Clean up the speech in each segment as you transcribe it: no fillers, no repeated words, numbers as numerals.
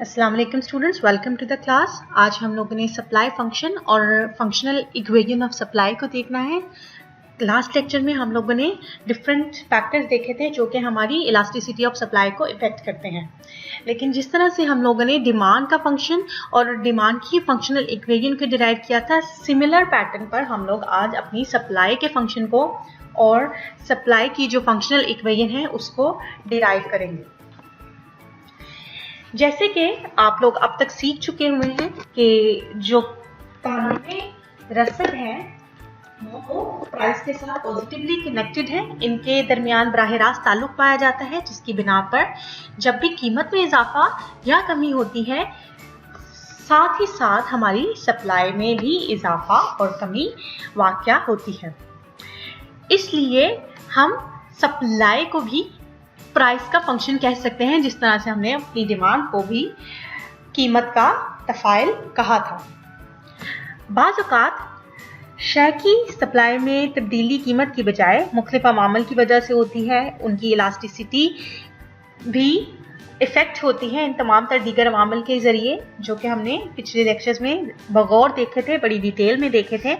अस्सलाम वालेकुम students, welcome to the class. आज हम लोगों ने सप्लाई फंक्शन और फंक्शनल इक्वेशन ऑफ सप्लाई को देखना है। लास्ट लेक्चर में हम लोगों ने डिफरेंट फैक्टर्स देखे थे जो कि हमारी इलास्टिसिटी ऑफ सप्लाई को इफेक्ट करते हैं। लेकिन जिस तरह से हम लोगों ने डिमांड का फंक्शन और डिमांड की फंक्शनल इक्वेशन को डिराइव किया था, सिमिलर पैटर्न पर हम लोग आज अपनी सप्लाई के फंक्शन को और सप्लाई की जो फंक्शनल इक्वेशन है उसको डिराइव करेंगे। जैसे कि आप लोग अब तक सीख चुके हुए हैं कि जो कानूनी रसद है वो प्राइस के साथ पॉजिटिवली कनेक्टेड है। इनके दरमियान बराह रास्त ताल्लुक पाया जाता है, जिसकी बिना पर जब भी कीमत में इजाफा या कमी होती है, साथ ही साथ हमारी सप्लाई में भी इजाफा और कमी वाक़या होती है। इसलिए हम सप्लाई को भी प्राइस का फंक्शन कह सकते हैं, जिस तरह से हमने अपनी डिमांड को भी कीमत का तफाइल कहा था। बाज़ औक़ात शय की सप्लाई में तब्दीली कीमत की बजाय मुख्तलिफ अवामिल की वजह से होती है। उनकी इलास्टिसिटी भी इफ़ेक्ट होती है इन तमाम तर दीगर अवामिल के ज़रिए, जो कि हमने पिछले लेक्चर्स में बगौर देखे थे, बड़ी डिटेल में देखे थे,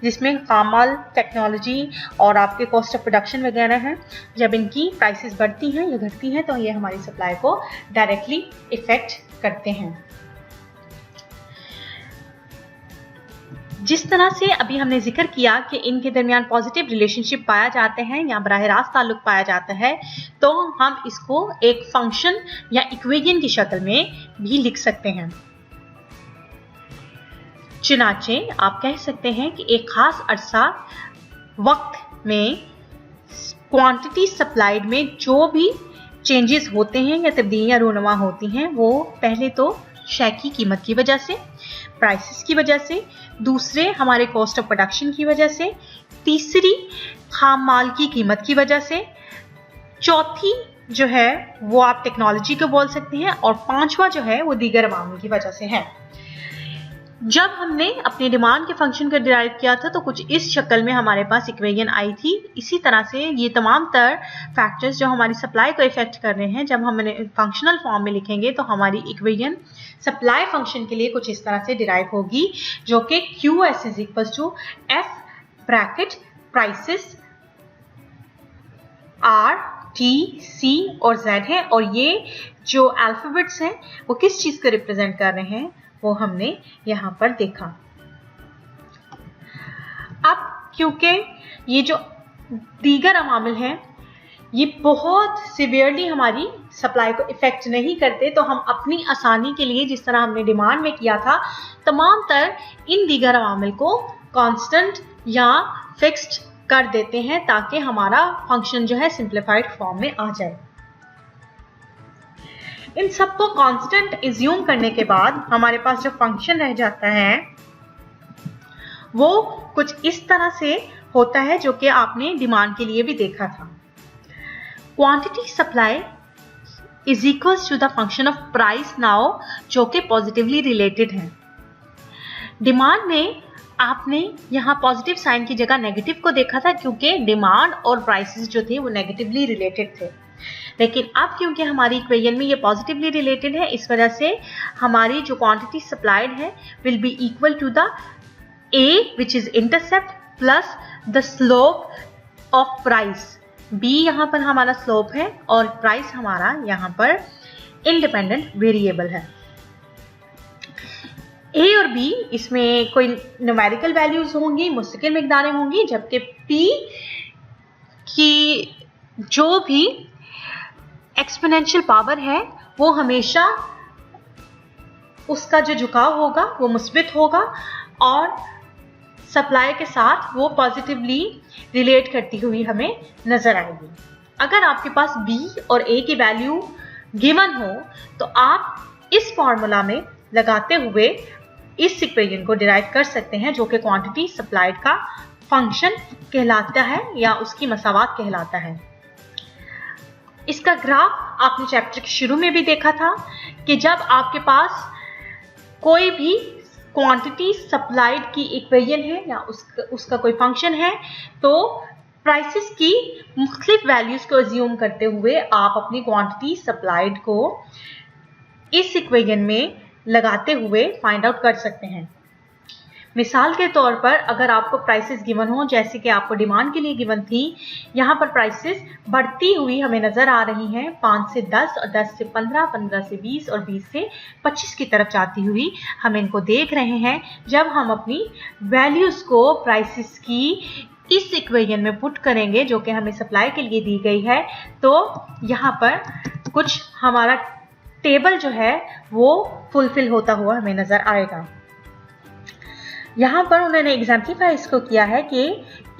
जिसमें कामाल, टेक्नोलॉजी और आपके कॉस्ट ऑफ प्रोडक्शन वगैरह हैं। जब इनकी प्राइसेस बढ़ती हैं या घटती हैं तो ये हमारी सप्लाई को डायरेक्टली इफ़ेक्ट करते हैं। जिस तरह से अभी हमने जिक्र किया कि इनके दरमियान पॉजिटिव रिलेशनशिप पाया जाते हैं या बराह रास्त ताल्लुक पाया जाता है, तो हम इसको एक फंक्शन या इक्वेशन की शक्ल में भी लिख सकते हैं। चुनाचे आप कह सकते हैं कि एक खास अरसा वक्त में क्वांटिटी सप्लाइड में जो भी चेंजेस होते हैं या तब्दीलियां रूनुमा होती हैं, वो पहले तो शय की कीमत की वजह से, प्राइसेस की वजह से, दूसरे हमारे कॉस्ट ऑफ प्रोडक्शन की वजह से, तीसरी खाम माल की कीमत की वजह से, चौथी जो है वो आप टेक्नोलॉजी को बोल सकते हैं, और पांचवा जो है वो दीगर अवामिल की वजह से है। जब हमने अपने डिमांड के फंक्शन को डिराइव किया था तो कुछ इस शक्ल में हमारे पास इक्वेशन आई थी। इसी तरह से ये तमाम तर फैक्टर्स जो हमारी सप्लाई को इफेक्ट कर रहे हैं, जब हम फंक्शनल फॉर्म में लिखेंगे तो हमारी इक्वेशन सप्लाई फंक्शन के लिए कुछ इस तरह से डिराइव होगी, जो कि QS is equal to F bracket prices R, T, C और Z है। और ये जो अल्फाबेट्स हैं वो किस चीज को रिप्रेजेंट कर रहे हैं वो हमने यहां पर देखा। अब क्योंकि ये जो दीगर अवामिल हैं ये बहुत सिवियरली हमारी सप्लाई को इफेक्ट नहीं करते, तो हम अपनी आसानी के लिए, जिस तरह हमने डिमांड में किया था, तमाम तर इन दीगर अवामिल को कांस्टेंट या फिक्स्ड कर देते हैं ताकि हमारा फंक्शन जो है सिंप्लीफाइड फॉर्म में आ जाए। इन सबको कांस्टेंट एज्यूम करने के बाद हमारे पास जो फंक्शन रह जाता है वो कुछ इस तरह से होता है, जो कि आपने डिमांड के लिए भी देखा था। Quantity supply is equals to the function of price now, जो कि पॉजिटिवली रिलेटेड है। डिमांड में आपने यहाँ पॉजिटिव साइन की जगह नेगेटिव को देखा था, क्योंकि डिमांड और प्राइसेस जो थे वो नेगेटिवली रिलेटेड थे। लेकिन अब क्योंकि हमारी इक्वेशन में ये पॉजिटिवली रिलेटेड है, इस वजह से हमारी जो क्वांटिटी सप्लाइड है will be equal to the A which is intercept plus the slope of price. B यहाँ पर हमारा स्लोप है और प्राइस हमारा यहाँ पर इंडिपेंडेंट वेरिएबल है। A और B इसमें कोई न्यूमेरिकल वैल्यूज होंगी, मुस्तकिल मिकदारें होंगी, जबकि P की जो भी एक्सपोनेंशियल पावर है वो हमेशा उसका जो झुकाव होगा वो मुस्बित होगा और सप्लाई के साथ वो पॉजिटिवली रिलेट करती हुई हमें नजर आएगी। अगर आपके पास B और A की वैल्यू गिवन हो तो आप इस फॉर्मूला में लगाते हुए इस इक्वेशन को डिराइव कर सकते हैं, जो कि क्वांटिटी सप्लाइड का फंक्शन कहलाता है या उसकी मसावात कहलाता है। इसका ग्राफ आपने चैप्टर के शुरू में भी देखा था कि जब आपके पास कोई भी क्वांटिटी सप्लाइड की इक्वेशन है या उसका कोई फंक्शन है, तो प्राइसेस की मुख्तलिफ वैल्यूज को अज्यूम करते हुए आप अपनी क्वांटिटी सप्लाइड को इस इक्वेशन में लगाते हुए फाइंड आउट कर सकते हैं। मिसाल के तौर पर अगर आपको प्राइसेस गिवन हो, जैसे कि आपको डिमांड के लिए गिवन थी, यहाँ पर प्राइसेस बढ़ती हुई हमें नजर आ रही हैं 5 से 10 और 10 से 15, 15 से 20 और 20 से 25 की तरफ जाती हुई हम इनको देख रहे हैं। जब हम अपनी वैल्यूज को प्राइसेस की इस इक्वेशन में पुट करेंगे जो कि हमें सप्लाई के लिए दी गई है, तो यहाँ पर कुछ हमारा टेबल जो है वो फुलफिल होता हुआ हमें नजर आएगा। यहाँ पर उन्होंने एग्जाम्पलीफाई इसको किया है कि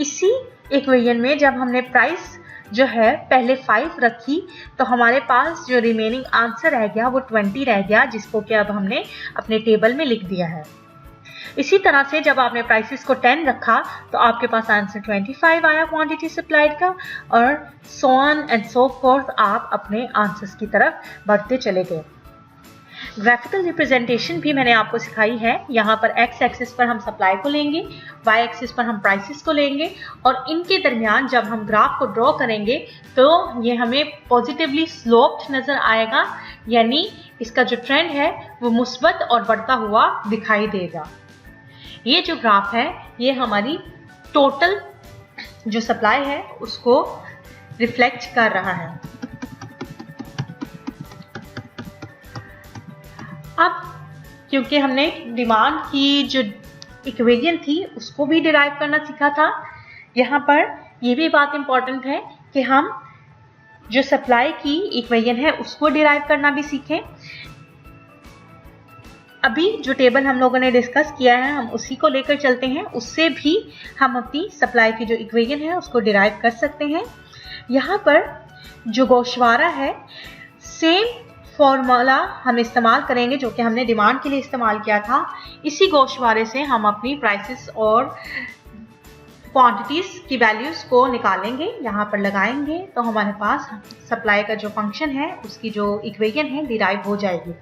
इसी इक्वेशन में जब हमने प्राइस जो है पहले 5 रखी तो हमारे पास जो रिमेनिंग आंसर रह गया वो 20 रह गया, जिसको कि अब हमने अपने टेबल में लिख दिया है। इसी तरह से जब आपने प्राइसेस को 10 रखा तो आपके पास आंसर 25 आया क्वांटिटी सप्लाइड का, और so on and so fourth आप अपने आंसर्स की तरफ बढ़ते चले गए। ग्राफिकल रिप्रेजेंटेशन भी मैंने आपको सिखाई है। यहाँ पर एक्स एक्सिस पर हम सप्लाई को लेंगे, वाई एक्सिस पर हम प्राइसेस को लेंगे, और इनके दरमियान जब हम ग्राफ को ड्रॉ करेंगे तो ये हमें पॉजिटिवली स्लोप्ड नजर आएगा, यानी इसका जो ट्रेंड है वो मुस्बत और बढ़ता हुआ दिखाई देगा। ये जो ग्राफ है ये हमारी टोटल जो सप्लाई है उसको रिफ्लेक्ट कर रहा है। अब क्योंकि हमने डिमांड की जो इक्वेशन थी उसको भी डिराइव करना सीखा था, यहाँ पर ये भी बात इंपॉर्टेंट है कि हम जो सप्लाई की इक्वेशन है उसको डिराइव करना भी सीखें। अभी जो टेबल हम लोगों ने डिस्कस किया है हम उसी को लेकर चलते हैं, उससे भी हम अपनी सप्लाई की जो इक्वेशन है उसको डिराइव कर सकते हैं। यहाँ पर जो गोशवारा है सेम फॉर्मूला हम इस्तेमाल करेंगे जो कि हमने डिमांड के लिए इस्तेमाल किया था। इसी गोशवारे से हम अपनी प्राइसेस और क्वांटिटीज की वैल्यूज को निकालेंगे, यहाँ पर लगाएंगे तो हमारे पास सप्लाई का जो फंक्शन है उसकी जो इक्वेशन है डिराइव हो जाएगी।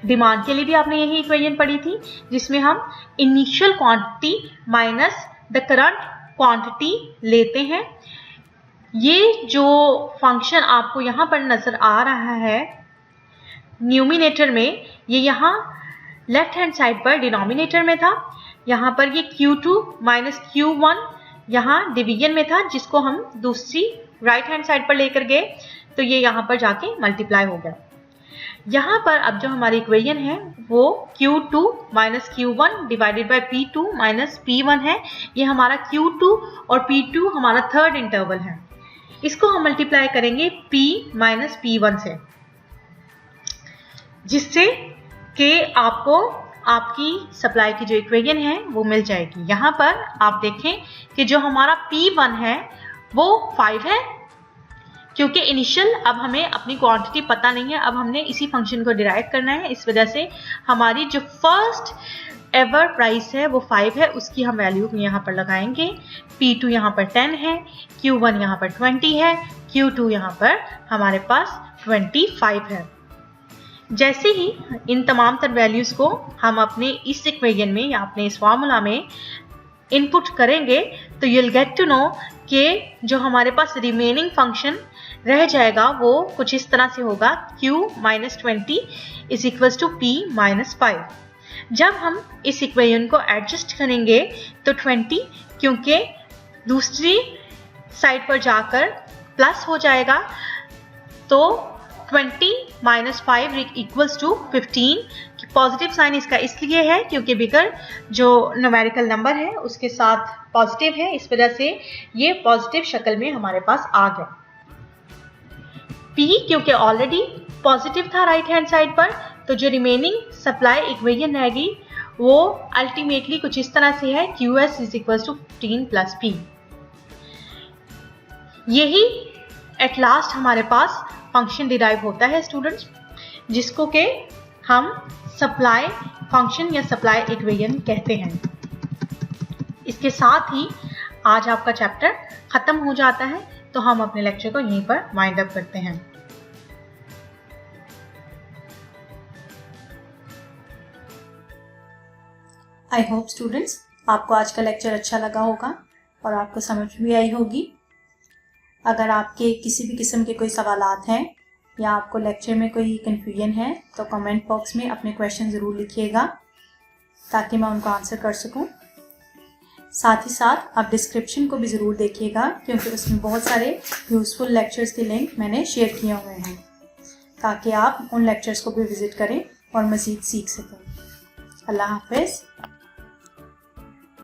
डिमांड के लिए भी आपने यही इक्वेशन पढ़ी थी जिसमें हम initial quantity minus the current quantity लेते हैं। ये जो फंक्शन आपको यहाँ पर नजर आ रहा है न्यूमिनेटर में, ये यहाँ लेफ्ट हैंड साइड पर डिनोमिनेटर में था, यहाँ पर ये Q2 माइनस Q1 यहाँ डिवीजन में था, जिसको हम दूसरी राइट हैंड साइड पर लेकर गए तो ये यहाँ पर जाके मल्टीप्लाई हो गया। यहाँ पर अब जो हमारी इक्वेशन है वो Q2 minus Q1 divided by P2 minus P1 है। ये हमारा Q2 और P2 हमारा थर्ड इंटरवल है, इसको हम मल्टीप्लाई करेंगे P माइनस P1 से, जिससे कि आपको आपकी सप्लाई की जो इक्वेशन है वो मिल जाएगी। यहाँ पर आप देखें कि जो हमारा P1 है वो 5 है, क्योंकि इनिशियल अब हमें अपनी क्वांटिटी पता नहीं है, अब हमने इसी फंक्शन को डिराइव करना है। इस वजह से हमारी जो फर्स्ट एवर प्राइस है वो 5 है, उसकी हम वैल्यू यहाँ पर लगाएंगे। P2 यहाँ पर 10 है, Q1 यहाँ पर 20 है, Q2 यहाँ पर हमारे पास 25 है। जैसे ही इन तमाम तर वैल्यूज को हम अपने इस इक्वेशन में या अपने इस फार्मूला में इनपुट करेंगे तो you'll get to know कि जो हमारे पास रिमेनिंग फंक्शन रह जाएगा वो कुछ इस तरह से होगा, Q minus 20 is equals to P minus 5। जब हम इस इक्वेशन को एडजस्ट करेंगे तो 20 क्योंकि दूसरी साइड पर जाकर प्लस हो जाएगा, तो 20 minus 5 equals to 15। Positive sign इसका इसलिए है क्योंकि बिगर जो न्यूमेरिकल नंबर है उसके साथ पॉजिटिव है, इस वजह से ये पॉजिटिव शक्ल में हमारे पास आ गया। P क्योंकि ऑलरेडी पॉजिटिव था राइट हैंड साइड पर, तो जो रिमेनिंग सप्लाई इक्वेशन रहेगी वो अल्टीमेटली कुछ इस तरह से है, QS is equals to 15 plus P। यही एट लास्ट हमारे पास फंक्शन डिराइव होता है स्टूडेंट्स, जिसको के हम सप्लाई फंक्शन या सप्लाई इक्वेशन कहते हैं। इसके साथ ही आज आपका चैप्टर खत्म हो जाता है, तो हम अपने लेक्चर को यहीं पर वाइंड अप करते हैं। आई होप स्टूडेंट्स आपको आज का लेक्चर अच्छा लगा होगा और आपको समझ भी आई होगी। अगर आपके किसी भी किस्म के कोई सवालात हैं या आपको लेक्चर में कोई कन्फ्यूजन है तो कमेंट बॉक्स में अपने क्वेश्चन ज़रूर लिखिएगा ताकि मैं उनको आंसर कर सकूं। साथ ही साथ आप डिस्क्रिप्शन को भी ज़रूर देखिएगा क्योंकि उसमें बहुत सारे यूज़फुल लेक्चर्स के लिंक मैंने शेयर किए हुए हैं ताकि आप उन लेक्चर्स को भी विज़िट करें और मज़ीद सीख सकें। अल्लाह हाफ़िज़।